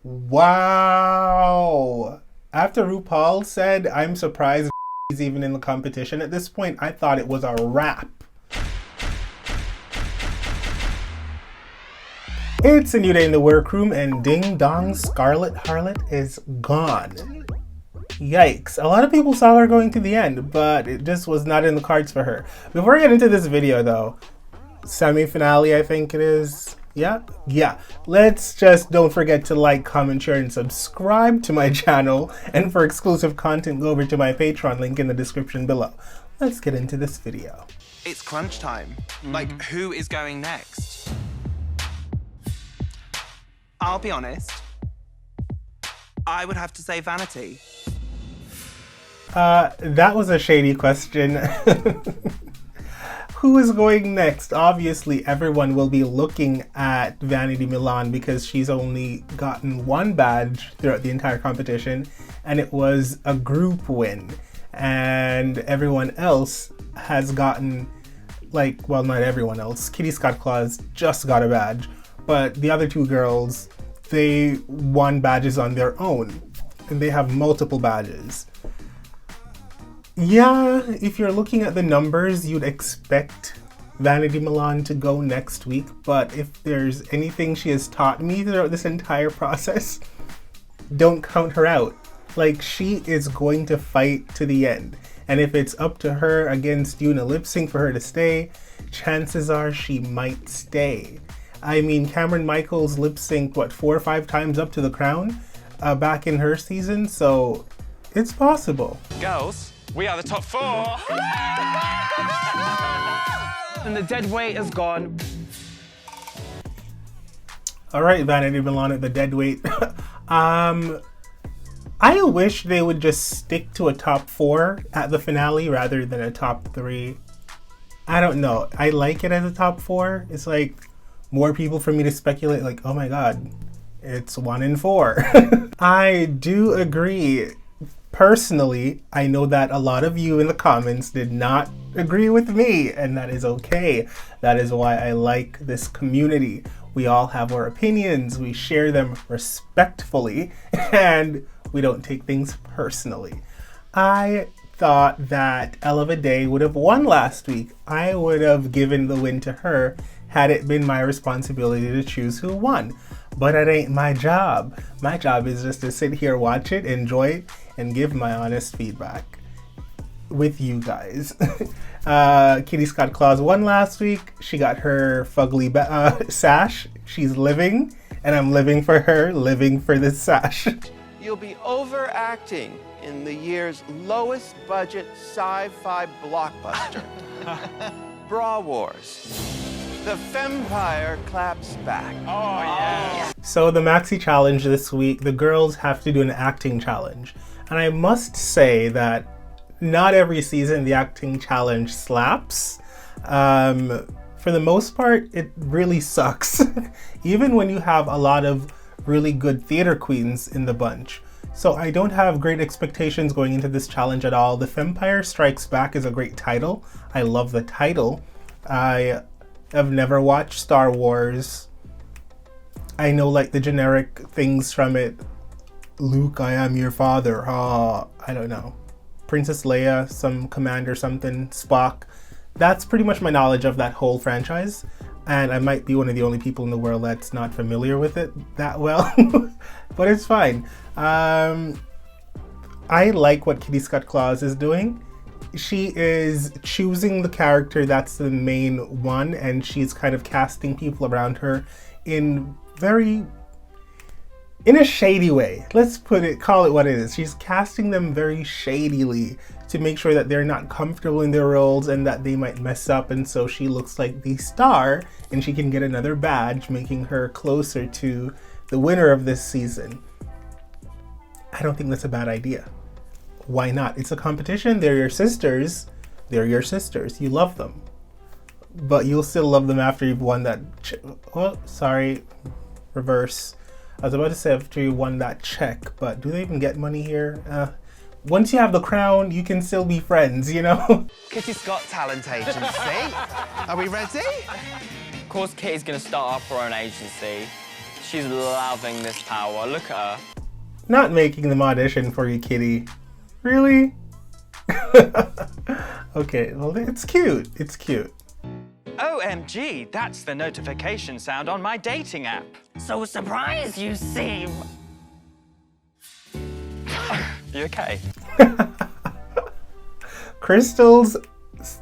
Wow. After RuPaul said, I'm surprised he's even in the competition at this point, I thought it was a wrap. It's a new day in the workroom and ding dong, Scarlet Harlot is gone. Yikes. A lot of people saw her going to the end, but it just was not in the cards for her. Before I get into this video though, semi-finale I think it is. Yeah. Let's just don't forget to like, comment, share, and subscribe to my channel. And for exclusive content, go over to my Patreon, link in the description below. Let's get into this video. It's crunch time. Like, who is going next? I'll be honest. I would have to say Vanity. That was a shady question. Who is going next? Obviously, everyone will be looking at Vanity Milan because she's only gotten one badge throughout the entire competition, and it was a group win. And everyone else has gotten, like, well, not everyone else. Scott Claus just got a badge, but the other two girls, they won badges on their own, and they have multiple badges. Yeah, if you're looking at the numbers, you'd expect Vanity Milan to go next week, but if there's anything she has taught me throughout this entire process, don't count her out. Like, she is going to fight to the end, and if it's up to her against you in a lip sync for her to stay, chances are she might stay. I mean, Cameron Michaels lip synced, what, 4 or 5 times up to the crown back in her season, so it's possible. Girls, we are the top 4. And the dead weight is gone. All right, Vanity Milan at the dead weight. I wish they would just stick to a top 4 at the finale rather than a top 3. I don't know. I like it as a top 4. It's like more people for me to speculate, like, oh my god, it's 1 in 4. I do agree. Personally, I know that a lot of you in the comments did not agree with me, and that is okay. That is why I like this community. We all have our opinions, we share them respectfully, and we don't take things personally. I thought that Ella Vaday would have won last week. I would have given the win to her had it been my responsibility to choose who won. But it ain't my job. My job is just to sit here, watch it, enjoy it, and give my honest feedback with you guys. Scott Claus won last week. She got her fugly sash. She's living, and I'm living for her, living for this sash. You'll be overacting in the year's lowest budget sci-fi blockbuster, Bra Wars. The Fempire claps back. Oh, yeah. So the Maxi Challenge this week, the girls have to do an acting challenge. And I must say that not every season the acting challenge slaps. For the most part, it really sucks. Even when you have a lot of really good theater queens in the bunch. So I don't have great expectations going into this challenge at all. The Fempire Strikes Back is a great title. I love the title. I've never watched Star Wars. I know like the generic things from it. Luke, I am your father. I don't know. Princess Leia, some commander something, Spock. That's pretty much my knowledge of that whole franchise. And I might be one of the only people in the world that's not familiar with it that well. But it's fine. I like what Scott Claus is doing. She is choosing the character that's the main one, and she's kind of casting people around her in a shady way. Let's call it what it is. She's casting them very shadily to make sure that they're not comfortable in their roles and that they might mess up, and so she looks like the star and she can get another badge, making her closer to the winner of this season. I don't think that's a bad idea. Why not? It's a competition. They're your sisters. They're your sisters. You love them. But you'll still love them after you've won that... reverse. I was about to say after you won that check, but do they even get money here? Once you have the crown, you can still be friends, you know? Kitty's got talent agency. Are we ready? Of course, Kitty's going to start up her own agency. She's loving this power. Look at her. Not making them audition for you, kitty. Really? Okay, well, it's cute. It's cute. OMG, that's the notification sound on my dating app. So surprised you seem. You okay? Crystal's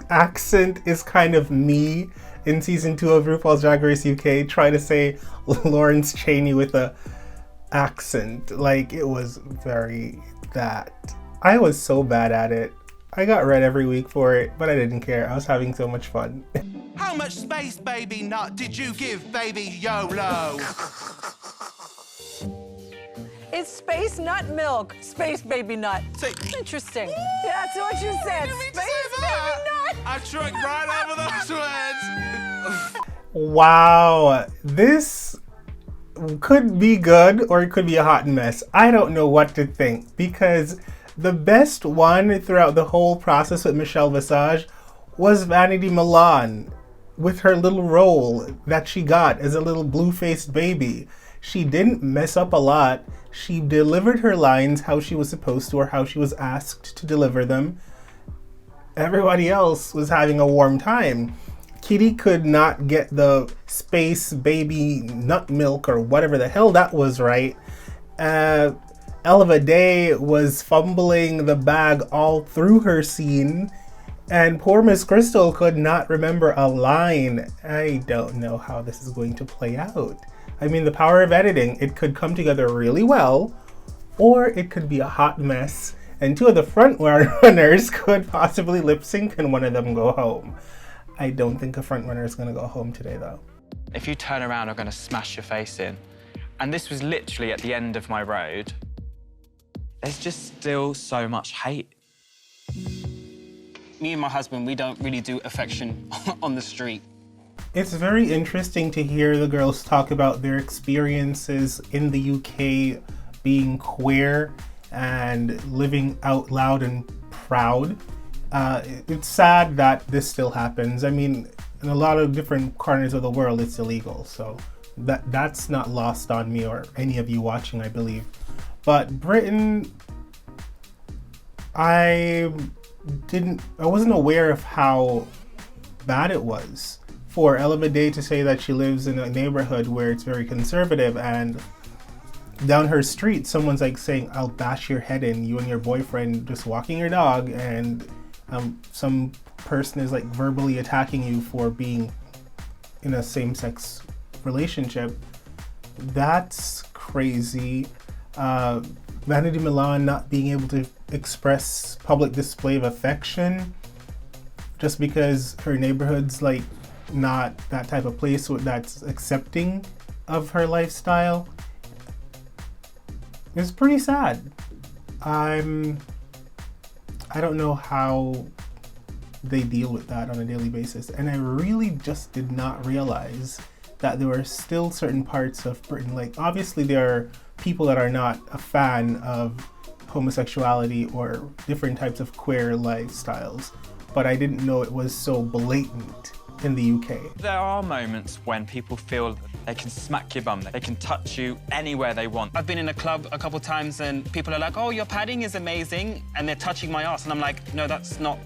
accent is kind of me in season 2 of RuPaul's Drag Race UK, trying to say Lawrence Chaney with a accent. Like, it was very that. I was so bad at it. I got red every week for it, but I didn't care. I was having so much fun. How much space, baby nut, did you give baby YOLO? It's space nut milk. Space baby nut. Interesting. Yeah, that's what you said. Space baby nut. I tricked right over those words. Wow, this could be good or it could be a hot mess. I don't know what to think, because the best one throughout the whole process with Michelle Visage was Vanity Milan, with her little role that she got as a little blue-faced baby. She didn't mess up a lot. She delivered her lines how she was supposed to, or how she was asked to deliver them. Everybody else was having a warm time. Kitty could not get the space baby nut milk or whatever the hell that was right. Ella Vaday was fumbling the bag all through her scene. And poor Miss Crystal could not remember a line. I don't know how this is going to play out. I mean, the power of editing, it could come together really well, or it could be a hot mess, and 2 of the front runners could possibly lip sync and one of them go home. I don't think a front runner is going to go home today, though. If you turn around, I'm going to smash your face in. And this was literally at the end of my road. There's just still so much hate. Me and my husband, we don't really do affection on the street. It's very interesting to hear the girls talk about their experiences in the UK being queer and living out loud and proud. It's sad that this still happens. I mean, in a lot of different corners of the world, it's illegal. So that's not lost on me or any of you watching, I believe. But Britain, I wasn't aware of how bad it was for Ella Vaday to say that she lives in a neighborhood where it's very conservative, and down her street someone's like saying, "I'll bash your head in," you and your boyfriend just walking your dog, and some person is like verbally attacking you for being in a same-sex relationship. That's crazy. Vanity Milan not being able to express public display of affection just because her neighborhood's like not that type of place that's accepting of her lifestyle. It's pretty sad. I don't know how they deal with that on a daily basis, and I really just did not realize that there were still certain parts of Britain, like obviously there are people that are not a fan of homosexuality or different types of queer lifestyles, but I didn't know it was so blatant in the UK. There are moments when people feel they can smack your bum, they can touch you anywhere they want. I've been in a club a couple times and people are like, "Oh, your padding is amazing," and they're touching my ass, and I'm like, "No, that's not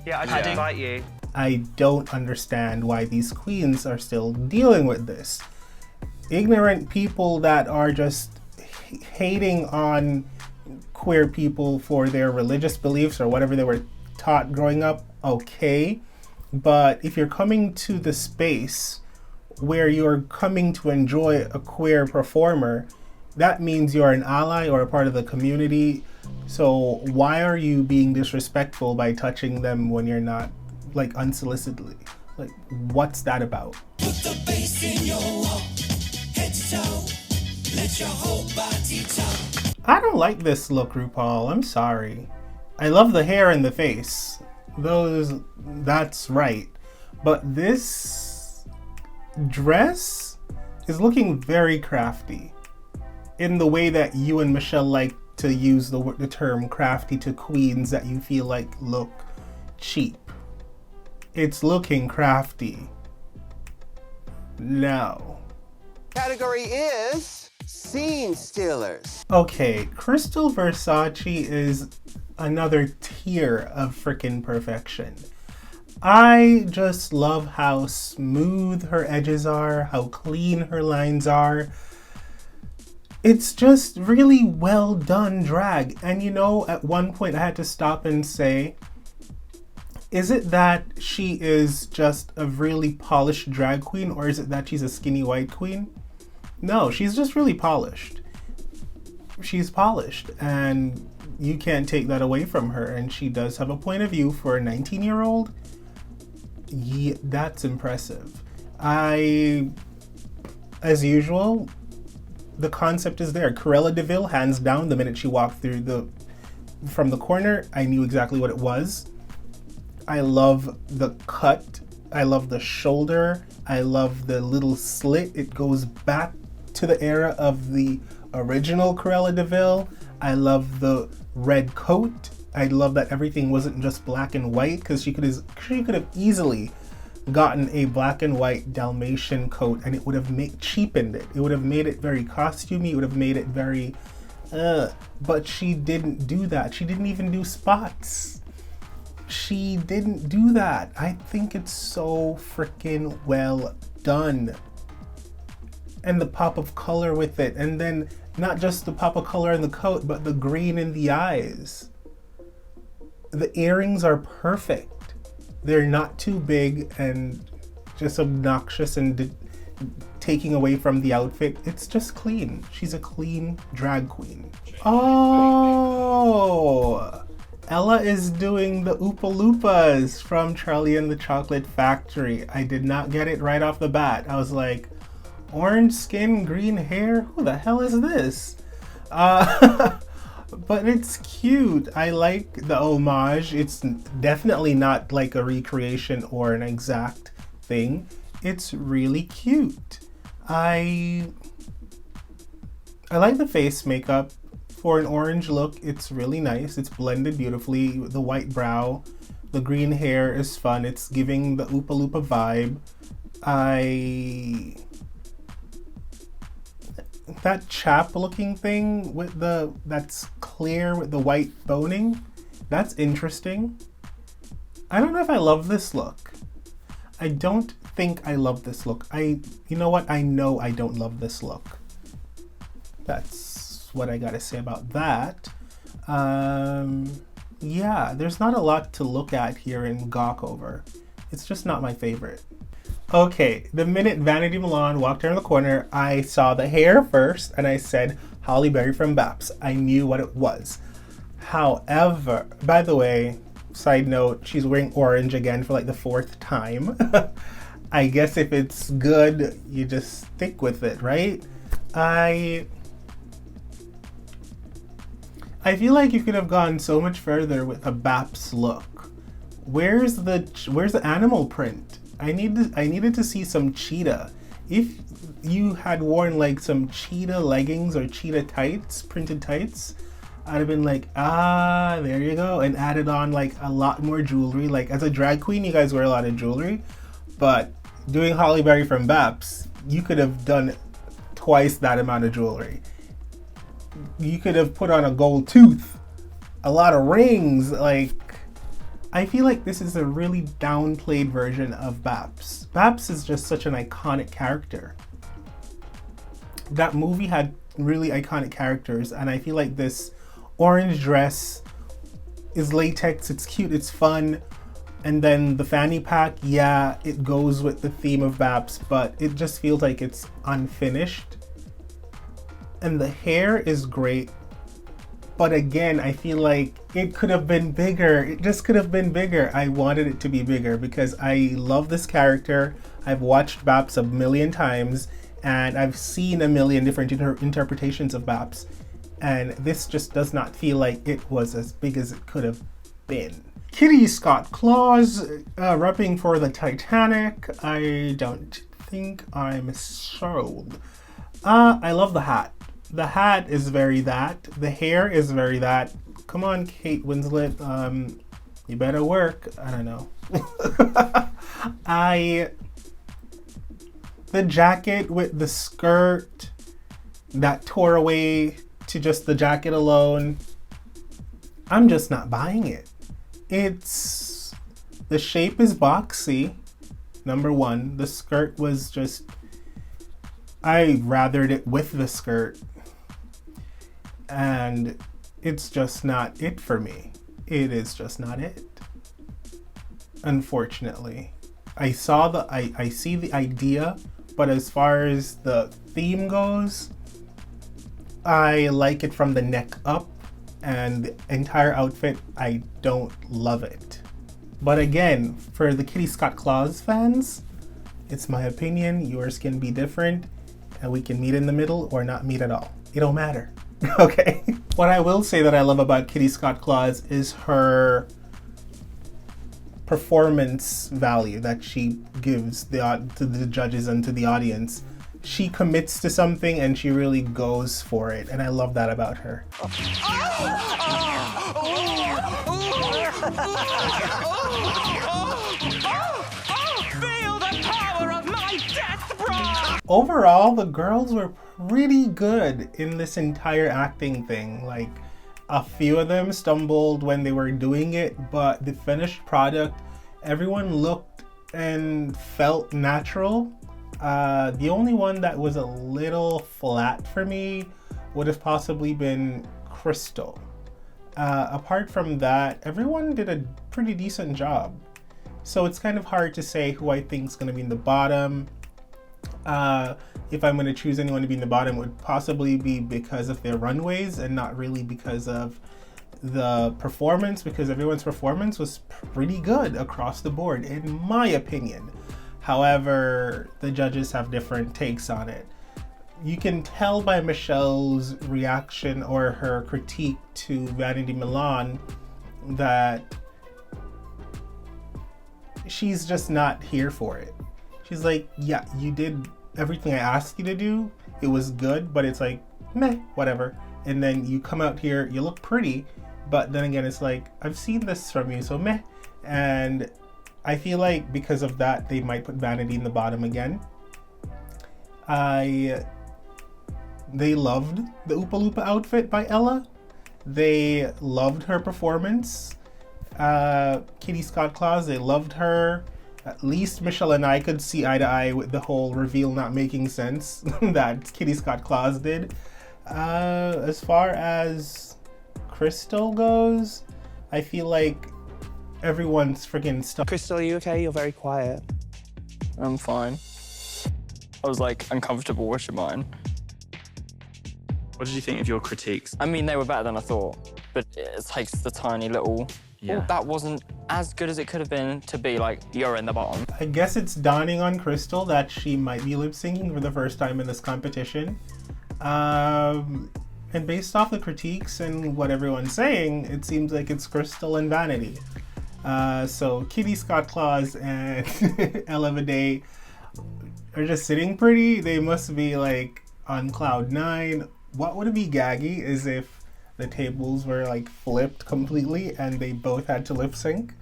Yeah, I just padding." invite you. I don't understand why these queens are still dealing with this. Ignorant people that are just hating on queer people for their religious beliefs or whatever they were taught growing up, okay. But if you're coming to the space where you're coming to enjoy a queer performer, that means you're an ally or a part of the community. So why are you being disrespectful by touching them when you're not, like, unsolicitedly? Like, what's that about? Put the bass in your walk, head to toe, let your whole body talk. I don't like this look, RuPaul. I'm sorry. I love the hair and the face. That's right. But this dress is looking very crafty in the way that you and Michelle like to use the term crafty to queens that you feel like look cheap. It's looking crafty. No. Category is scene stealers. Okay, Crystal Versace is another tier of frickin' perfection. I just love how smooth her edges are, how clean her lines are. It's just really well done drag. And you know, at one point I had to stop and say, is it that she is just a really polished drag queen, or is it that she's a skinny white queen? No, she's just really polished. She's polished, and you can't take that away from her. And she does have a point of view for a 19-year-old. Yeah, that's impressive. As usual, the concept is there. Cruella de Vil, hands down, the minute she walked through from the corner, I knew exactly what it was. I love the cut. I love the shoulder. I love the little slit. It goes back to the era of the original Cruella de Vil. I love the red coat. I love that everything wasn't just black and white, because she could have easily gotten a black and white Dalmatian coat and it would have cheapened it. It would have made it very costumey. It would have made it very, but she didn't do that. She didn't even do spots. She didn't do that. I think it's so freaking well done. And the pop of color with it. And then not just the pop of color in the coat, but the green in the eyes. The earrings are perfect. They're not too big and just obnoxious and taking away from the outfit. It's just clean. She's a clean drag queen. Oh! Ella is doing the Oopa Loopas from Charlie and the Chocolate Factory. I did not get it right off the bat. I was like, orange skin, green hair? Who the hell is this? But it's cute. I like the homage. It's definitely not like a recreation or an exact thing. It's really cute. I like the face makeup. For an orange look, it's really nice. It's blended beautifully. The white brow, the green hair is fun. It's giving the Oopa Loopa vibe. That chap looking thing with that's clear with the white boning, that's interesting. I don't know if I love this look. I don't think I love this look. You know what? I know I don't love this look. That's what I gotta say about that. Yeah, there's not a lot to look at here in Gawk Over. It's just not my favorite. Okay, the minute Vanity Milan walked around the corner, I saw the hair first and I said, Halle Berry from Baps. I knew what it was. However, by the way, side note, she's wearing orange again for like the 4th time. I guess if it's good, you just stick with it, right? I feel like you could have gone so much further with a Baps look. Where's the animal print? I needed to see some cheetah. If you had worn like some cheetah leggings or cheetah tights, printed tights, I'd have been like, there you go, and added on like a lot more jewelry. Like as a drag queen, you guys wear a lot of jewelry, but doing Halle Berry from Baps, you could have done twice that amount of jewelry. You could have put on a gold tooth, a lot of rings. Like, I feel like this is a really downplayed version of Baps. Baps is just such an iconic character. That movie had really iconic characters, and I feel like this orange dress is latex, it's cute, it's fun, and then the fanny pack, yeah, it goes with the theme of Baps, but it just feels like it's unfinished. And the hair is great, but again, I feel like it could have been bigger. It just could have been bigger. I wanted it to be bigger because I love this character. I've watched Baps a million times and I've seen a million different interpretations of Baps, and this just does not feel like it was as big as it could have been. Kitty Scott Claus repping for the Titanic. I don't think I'm sold. I love the hat. The hat is very that. The hair is very that. Come on, Kate Winslet. You better work. I don't know. The jacket with the skirt that tore away to just the jacket alone, I'm just not buying it. The shape is boxy, number one. The skirt was just, I rathered it with the skirt. And it's just not it for me. It is just not it. Unfortunately. I see the idea, but as far as the theme goes, I like it from the neck up, and the entire outfit, I don't love it. But again, for the Kitty Scott Claus fans, it's my opinion. Yours can be different, and we can meet in the middle or not meet at all. It don't matter. Okay. What I will say that I love about Kitty Scott Claus is her performance value that she gives to the judges and to the audience. She commits to something and she really goes for it, and I love that about her. Feel the power of my death breath! Overall, the girls were pretty good in this entire acting thing. Like, a few of them stumbled when they were doing it, but the finished product, everyone looked and felt natural. The only one that was a little flat for me would have possibly been Crystal. Apart from that, everyone did a pretty decent job. So it's kind of hard to say who I think is going to be in the bottom. If I'm going to choose anyone to be in the bottom, it would possibly be because of their runways and not really because of the performance, because everyone's performance was pretty good across the board, in my opinion. However, the judges have different takes on it. You can tell by Michelle's reaction or her critique to Vanity Milan that she's just not here for it. She's like, yeah, you did everything I asked you to do. It was good, but it's like, meh, whatever. And then you come out here, you look pretty, but then again, it's like, I've seen this from you, so meh. And I feel like because of that, they might put Vanity in the bottom again. They loved the Oopa Loopa outfit by Ella. They loved her performance. Kitty Scott Claus, they loved her. At least Michelle and I could see eye to eye with the whole reveal not making sense that Kitty Scott Claus did. As far as Crystal goes, I feel like everyone's freaking stuck. Crystal, are you okay? You're very quiet. I'm fine. I was like uncomfortable watching mine. What did you think of your critiques? I mean, they were better than I thought, but it takes the tiny little, Yeah. oh, that wasn't as good as it could have been to be like, you're in the bottom. I guess it's dawning on Crystal that she might be lip syncing for the first time in this competition. And based off the critiques and what everyone's saying, it seems like it's Crystal and Vanity. So Kitty Scott Claus and Ella Vaday are just sitting pretty. They must be like on cloud 9. What would be gaggy is if the tables were like flipped completely and they both had to lip sync.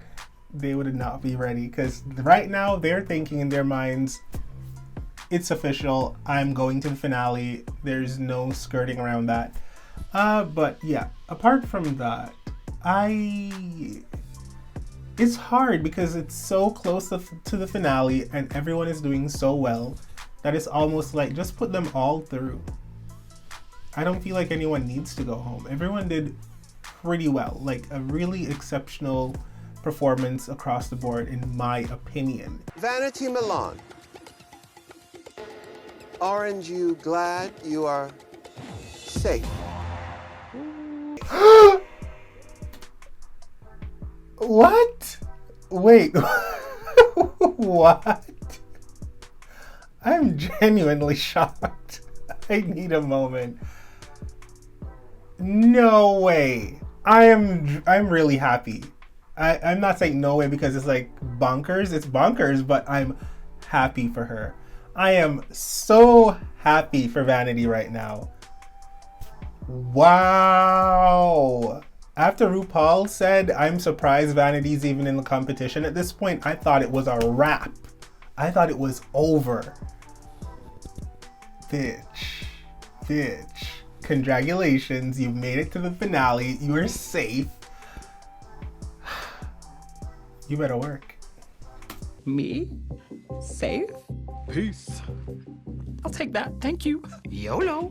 They would not be ready, because right now they're thinking in their minds, it's official, I'm going to the finale, there's no skirting around that. But yeah, apart from that, it's hard because it's so close to the finale and everyone is doing so well that it's almost like just put them all through. I don't feel like anyone needs to go home. Everyone did pretty well, like a really exceptional performance across the board, in my opinion. Vanity Milan, aren't you glad you are safe? What? Wait. What? I'm genuinely shocked. I need a moment. No way. I'm really happy. I'm not saying no way because it's like bonkers. It's bonkers, but I'm happy for her. I am so happy for Vanity right now. Wow. After RuPaul said, I'm surprised Vanity's even in the competition at this point, I thought it was a wrap. I thought it was over. Bitch. Congratulations, you've made it to the finale. You're safe. You better work. Me? Safe? Peace. I'll take that. Thank you. YOLO.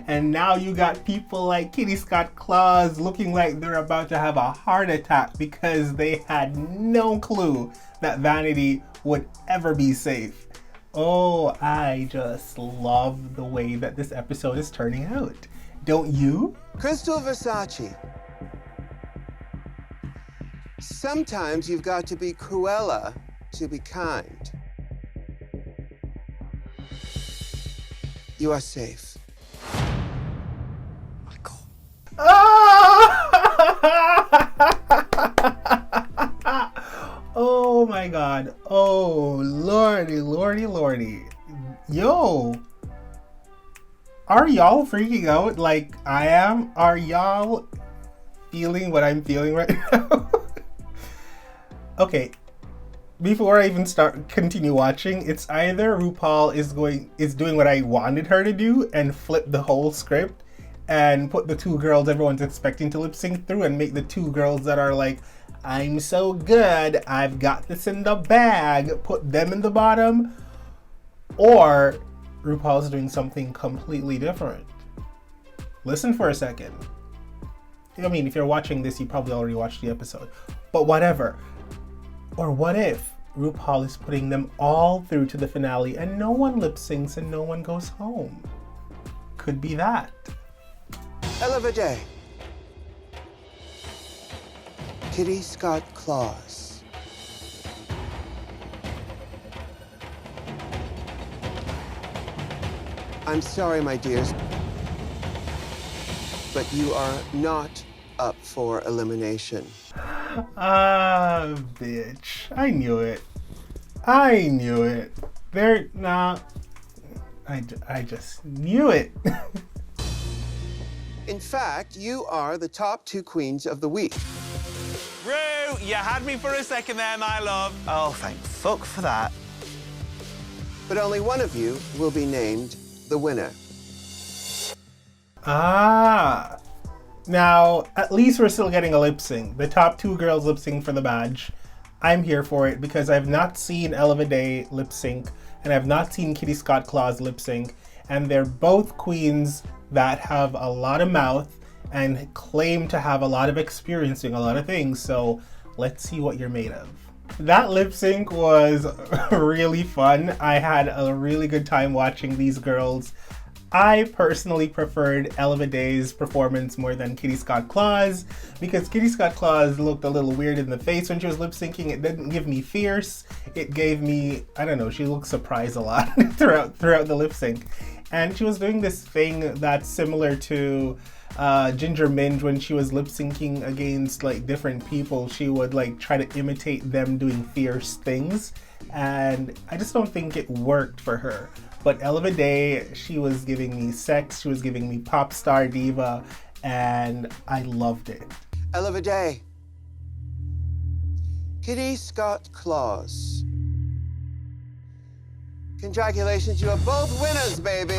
And now you got people like Kitty Scott Claus looking like they're about to have a heart attack because they had no clue that Vanity would ever be safe. Oh, I just love the way that this episode is turning out. Don't you? Crystal Versace. Sometimes you've got to be Cruella to be kind. You are safe. Oh my god. Oh, lordy. Yo. Are y'all freaking out like I am? Are y'all feeling what I'm feeling right now? Okay. Before I even continue watching, it's either RuPaul is doing what I wanted her to do and flip the whole script and put the two girls everyone's expecting to lip sync through and make the two girls that are like, I'm so good, I've got this in the bag, put them in the bottom. Or RuPaul's doing something completely different. Listen for a second. I mean, if you're watching this, you probably already watched the episode. But whatever. Or what if RuPaul is putting them all through to the finale and no one lip syncs and no one goes home? Could be that. Ella Vaday. Kitty Scott Claus. I'm sorry, my dears, but you are not up for elimination. Ah, bitch. I knew it. They're not. I just knew it. In fact, you are the top two queens of the week. Rue, you had me for a second there, my love. Oh, thank fuck for that. But only one of you will be named the winner. Ah. Now, at least we're still getting a lip sync. The top two girls lip sync for the badge. I'm here for it because I've not seen Ella Vaday lip sync and I've not seen Kitty Scott Claus lip sync. And they're both queens that have a lot of mouth and claim to have a lot of experience doing a lot of things. So let's see what you're made of. That lip sync was really fun. I had a really good time watching these girls. I personally preferred Ella Vaday's performance more than Kitty Scott Claus because Kitty Scott Claus looked a little weird in the face when she was lip syncing. It didn't give me fierce. It gave me, I don't know, she looked surprised a lot throughout the lip sync. And she was doing this thing that's similar to Ginger Minj when she was lip syncing against like different people. She would like try to imitate them doing fierce things. And I just don't think it worked for her. But Ella Vaday, she was giving me sex, she was giving me pop star diva, and I loved it. Ella Vaday. Kitty Scott Claus. Congratulations, you are both winners, baby.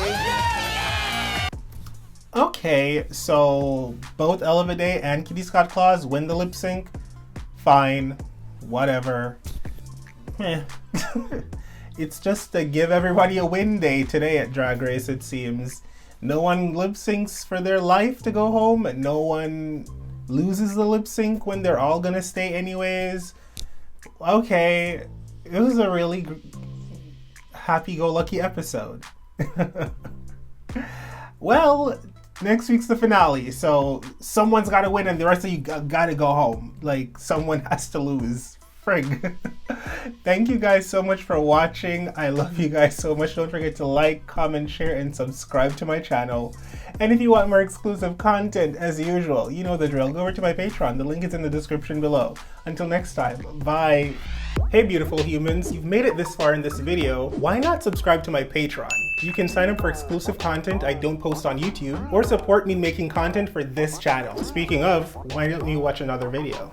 Okay, so both Ella Vaday and Kitty Scott Claus win the lip sync. Fine, whatever. It's just to give everybody a win day today at Drag Race, it seems. No one lip syncs for their life to go home. No one loses the lip sync when they're all gonna stay anyways. Okay, it was a really happy-go-lucky episode. Well, next week's the finale, so someone's gotta win and the rest of you gotta go home. Like, someone has to lose. Frig. Thank you guys so much for watching. I love you guys so much. Don't forget to like, comment, share, and subscribe to my channel. And if you want more exclusive content, as usual, you know the drill. Go over to my Patreon. The link is in the description below. Until next time, bye. Hey beautiful humans, you've made it this far in this video. Why not subscribe to my Patreon? You can sign up for exclusive content I don't post on YouTube, or support me making content for this channel. Speaking of, why don't you watch another video?